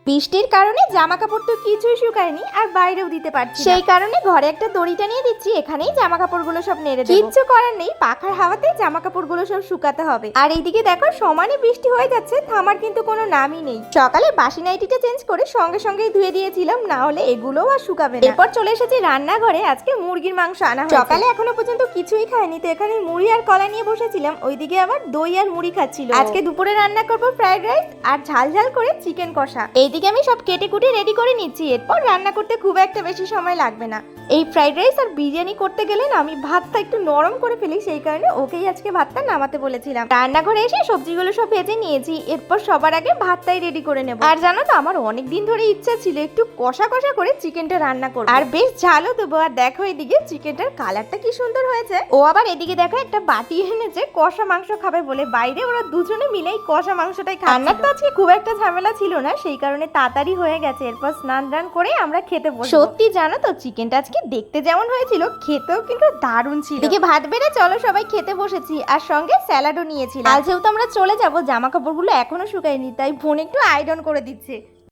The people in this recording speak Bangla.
বৃষ্টির কারণে জামা কাপড় তো কিছুই শুকায়নি আর বাইরেও দিতে পারছি সেই কারণে ঘরে একটা দড়িটা নিয়ে দিচ্ছি, এখানেই জামা কাপড়গুলো সব নেড়ে দেব। কিচ্ছু করার নেই, পাখার হাওয়াতে জামা কাপড়গুলো সব শুকাতে হবে। আর এইদিকে দেখো সমানে বৃষ্টি হয়ে যাচ্ছে, থামার কিন্তু কোনো নামই নেই। সকালে বাসি নাইটিটা চেঞ্জ করে সঙ্গে সঙ্গেই ধুয়ে দিয়েছিলাম, না হলে এগুলোও আর শুকাবে না। এরপর চলে এসেছি রান্নাঘরে, আজকে মুরগির মাংস আনা হয়েছে। সকালে এখনো পর্যন্ত কিছুই খাইনি, তো এখানে মুড়ি আর কলা নিয়ে বসেছিলাম, ওইদিকে আবার দই আর মুড়ি খাচ্ছিল। আজকে দুপুরে রান্না করবো ফ্রাইড রাইস আর ঝাল ঝাল করে চিকেন কষা। এইদিকে আমি সব কেটে কুটে রেডি করে নিচ্ছি, এরপর রান্না করতে খুব একটা বেশি সময় লাগবে না। এই ফ্রাইড রাইস আর বিরিয়ানি করতে গেলে না আমি ভাতটা একটু নরম করে ফেলি, সেই কারণে ওকেই আজকে ভাতটা নামাতে বলেছিলাম। রান্নাঘরে এসে সবজিগুলো সব ভেজে নিয়েছি, এরপর সবার আগে ভাতটাই রেডি করে নেব। আর জানো তো আমার অনেক দিন ধরে ইচ্ছা ছিল একটু কষা কষা করে চিকেনটা রান্না করব, আর বেশ ঝালও দেবো। আর দেখো এদিকে চিকেনটার কালারটা কি সুন্দর হয়েছে। ও আবার এদিকে দেখো একটা বাটি এনেছে কষা মাংস খাবে বলে, বাইরে ওরা দুজনে মিলেই কষা মাংসটাই খায়। রান্নার তো আজকে খুব একটা ঝামেলা ছিল না, সেই কারণে তাড়াতাড়ি হয়ে গেছে। এরপর স্নান টান করে আমরা খেতে বসবো। সত্যি জানো তো চিকেনটা আজকে দেখতে যেমন হয়েছিল, খেতেও কিন্তু দারুণ ছিল। এদিকে ভাত বেড়ে চলো সবাই খেতে বসেছি, আর সঙ্গে স্যালাডও নিয়েছিলাম। আজ যেহেতু আমরা চলে যাবো, জামা কাপড়গুলো এখনো শুকায়নি, তাই বোন একটু আয়রন করে দিচ্ছে।